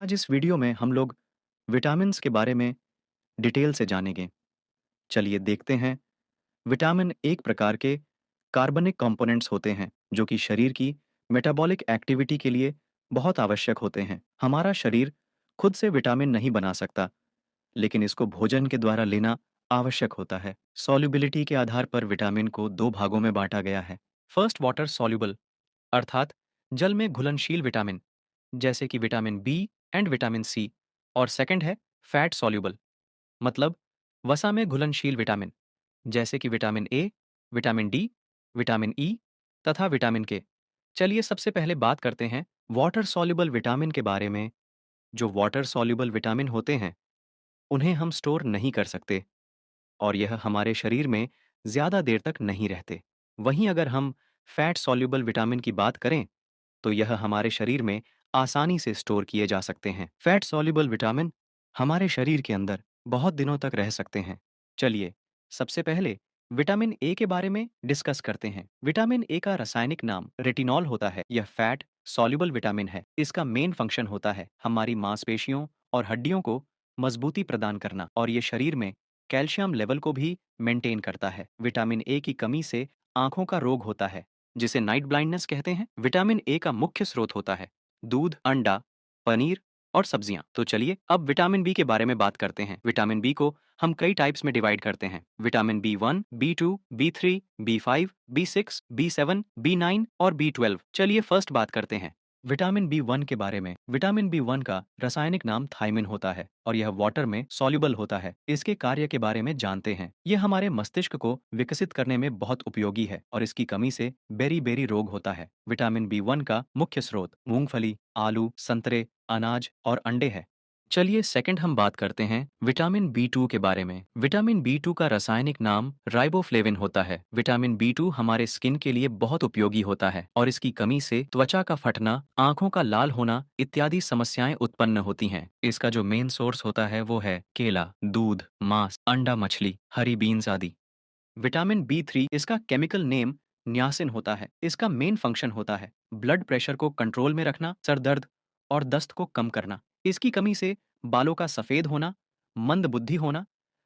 आज इस वीडियो में हम लोग विटामिन्स के बारे में डिटेल से जानेंगे। चलिए देखते हैं। विटामिन एक प्रकार के कार्बनिक कंपोनेंट्स होते हैं जो कि शरीर की मेटाबॉलिक एक्टिविटी के लिए बहुत आवश्यक होते हैं। हमारा शरीर खुद से विटामिन नहीं बना सकता, लेकिन इसको भोजन के द्वारा लेना आवश्यक होता है। सॉल्युबिलिटी के आधार पर विटामिन को दो भागों में बांटा गया है। फर्स्ट वाटर सॉल्युबल, अर्थात जल में घुलनशील विटामिन, जैसे कि vitamin B and vitamin C. और सेकंड है फैट सॉल्युबल, मतलब वसा में घुलनशील विटामिन, जैसे कि vitamin A, vitamin D, vitamin E तथा विटामिन के। चलिए सबसे पहले बात करते हैं वाटर सॉल्युबल विटामिन के बारे में। जो वाटर सॉल्युबल विटामिन होते हैं, उन्हें हम स्टोर नहीं कर सकते और यह हमारे शरीर में ज़्यादा देर तक नहीं रहते। वहीं अगर हम फैट सॉल्युबल विटामिन की बात करें, तो यह हमारे शरीर में आसानी से स्टोर किए जा सकते हैं। फैट सॉल्युबल विटामिन हमारे शरीर के अंदर बहुत दिनों तक रह सकते हैं। चलिए सबसे पहले विटामिन ए के बारे में डिस्कस करते हैं। विटामिन ए का रासायनिक नाम रेटिनॉल होता है। यह फैट सॉल्युबल विटामिन है। इसका मेन फंक्शन होता है हमारी मांसपेशियों और हड्डियों को मजबूती प्रदान करना, और ये शरीर में कैल्शियम लेवल को भी मेंटेन करता है। विटामिन ए की कमी से आंखों का रोग होता है, जिसे नाइट ब्लाइंडनेस कहते हैं। विटामिन ए का मुख्य स्रोत होता है दूध, अंडा, पनीर और सब्जियां। तो चलिए अब विटामिन बी के बारे में बात करते हैं। विटामिन बी को हम कई टाइप्स में डिवाइड करते हैं। Vitamin B 1, B 2, B 3, B 5, B 6, B 7, B 9 और बी 12। चलिए फर्स्ट बात करते हैं विटामिन बी 1 के बारे में। विटामिन बी 1 का रासायनिक नाम थायमिन होता है और यह वाटर में सॉल्युबल होता है। इसके कार्य के बारे में जानते हैं। यह हमारे मस्तिष्क को विकसित करने में बहुत उपयोगी है और इसकी कमी से बेरी बेरी रोग होता है। विटामिन बी 1 का मुख्य स्रोत मूंगफली, आलू, संतरे, अनाज और अंडे है। चलिए सेकंड हम बात करते हैं विटामिन बी 2 के बारे में। विटामिन बी 2 का रासायनिक नाम राइबोफ्लेविन होता है। विटामिन बी 2 हमारे स्किन के लिए बहुत उपयोगी होता है और इसकी कमी से त्वचा का फटना, आंखों का लाल होना इत्यादि समस्याएं उत्पन्न होती हैं। इसका जो मेन सोर्स होता है वो है केला, दूध, मांस, अंडा, मछली, हरी बीन्स आदि। विटामिन बी 3, इसका केमिकल नेम न्यासिन होता है। इसका मेन फंक्शन होता है ब्लड प्रेशर को कंट्रोल में रखना, सर दर्द और दस्त को कम करना। इसकी कमी से बालों का सफेद होना, मंद बुद्धि होना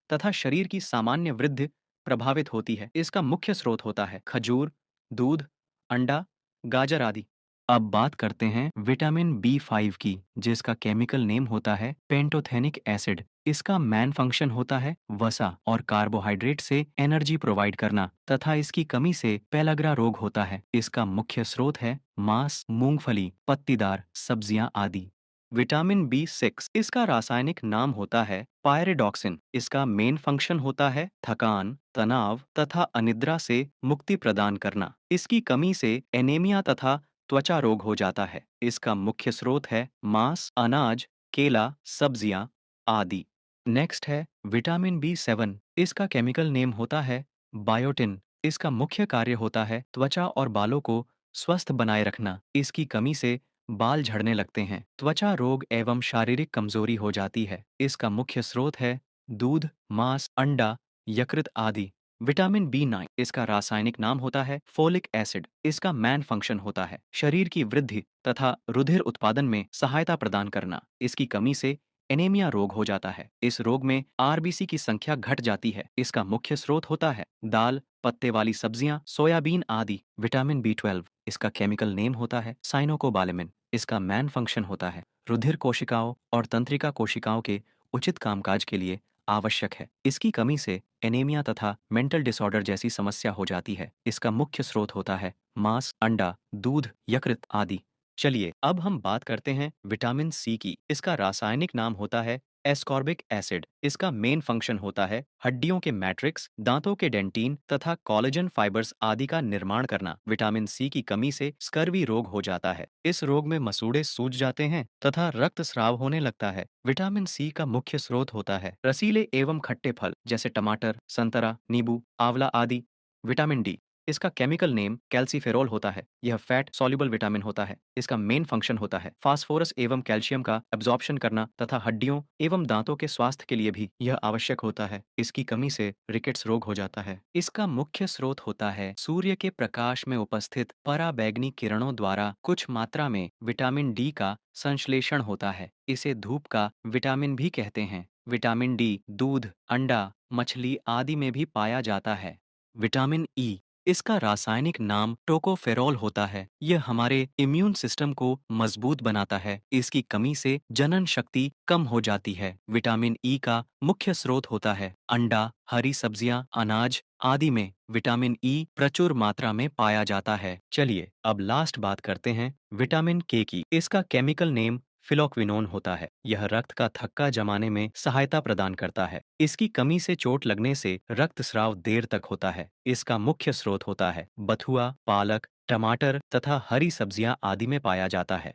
तथा शरीर की सामान्य वृद्धि प्रभावित होती है। इसका मुख्य स्रोत होता है खजूर, दूध, अंडा, गाजर आदि। अब बात करते हैं विटामिन बी 5 की, जिसका केमिकल नेम होता है पेंटोथेनिक एसिड। इसका मेन फंक्शन होता है वसा और कार्बोहाइड्रेट से एनर्जी प्रोवाइड करना तथा इसकी कमी से पेलाग्रा रोग होता है। इसका मुख्य स्रोत है मांस, मूंगफली, पत्तीदार सब्जियां आदि। विटामिन बी 6, इसका रासायनिक नाम होता है पायरिडॉक्सिन। इसका मेन फंक्शन होता है थकान, तनाव तथा अनिद्रा से मुक्ति प्रदान करना। इसकी कमी से एनीमिया तथा त्वचा रोग हो जाता है। इसका मुख्य स्रोत है मांस, अनाज, केला, सब्जियां आदि। नेक्स्ट है विटामिन बी 7। इसका केमिकल नेम होता है बायोटिन। इसका मुख्य कार्य होता है त्वचा और बालों को स्वस्थ बनाए रखना। इसकी कमी से बाल झड़ने लगते हैं, त्वचा रोग एवं शारीरिक कमजोरी हो जाती है। इसका मुख्य स्रोत है दूध, मांस, अंडा, यकृत आदि। विटामिन बी 9, इसका रासायनिक नाम होता है फोलिक एसिड। इसका मेन फंक्शन होता है शरीर की वृद्धि तथा रुधिर उत्पादन में सहायता प्रदान करना। इसकी कमी से एनीमिया रोग हो जाता है। इस रोग में आरबीसी की संख्या घट जाती है। इसका मुख्य स्रोत होता है दाल, पत्ते वाली सब्जियां, सोयाबीन आदि। विटामिन बी 12, इसका केमिकल नेम होता है साइनोकोबालेमिन। इसका मेन फंक्शन होता है रुधिर कोशिकाओं और तंत्रिका कोशिकाओं के उचित कामकाज के लिए आवश्यक है। इसकी कमी से एनीमिया तथा मेंटल डिसऑर्डर जैसी समस्या हो जाती है। इसका मुख्य स्रोत होता है मांस, अंडा, दूध, यकृत आदि। चलिए अब हम बात करते हैं विटामिन सी की। इसका रासायनिक नाम होता है एस्कॉर्बिक एसिड। इसका मेन फंक्शन होता है हड्डियों के मैट्रिक्स, दांतों के डेंटिन तथा कोलेजन फाइबर्स आदि का निर्माण करना। विटामिन सी की कमी से स्कर्वी रोग हो जाता है। इस रोग में मसूड़े सूज जाते हैं तथा रक्तस्राव होने लगता है। विटामिन सी का मुख्य स्रोत होता है रसीले एवं खट्टे फल, जैसे टमाटर, संतरा, नींबू, आंवला आदि। विटामिन डी, इसका केमिकल नेम कैल्सीफेरोल होता है। यह फैट सॉल्युबल विटामिन होता है। इसका मेन फंक्शन होता है फास्फोरस एवं कैल्शियम का एब्जॉर्प्शन करना तथा हड्डियों एवं दांतों के स्वास्थ्य के लिए भी यह आवश्यक होता है। इसकी कमी से रिकेट्स रोग हो जाता है। इसका मुख्य स्रोत होता है सूर्य के प्रकाश में उपस्थित पराबैंगनी किरणों द्वारा कुछ मात्रा में विटामिन डी का संश्लेषण होता है। इसे धूप का विटामिन भी कहते हैं। विटामिन डी दूध, अंडा, मछली आदि में भी पाया जाता है। विटामिन ई, इसका रासायनिक नाम टोकोफेरोल होता है। यह हमारे इम्यून सिस्टम को मजबूत बनाता है। इसकी कमी से जनन शक्ति कम हो जाती है। विटामिन ई का मुख्य स्रोत होता है अंडा, हरी सब्जियां, अनाज आदि में विटामिन ई प्रचुर मात्रा में पाया जाता है। चलिए अब लास्ट बात करते हैं विटामिन के की। इसका केमिकल नेम फिलोक्विनोन होता है। यह रक्त का थक्का जमाने में सहायता प्रदान करता है। इसकी कमी से चोट लगने से रक्तस्राव देर तक होता है। इसका मुख्य स्रोत होता है बथुआ, पालक, टमाटर तथा हरी सब्जियां आदि में पाया जाता है।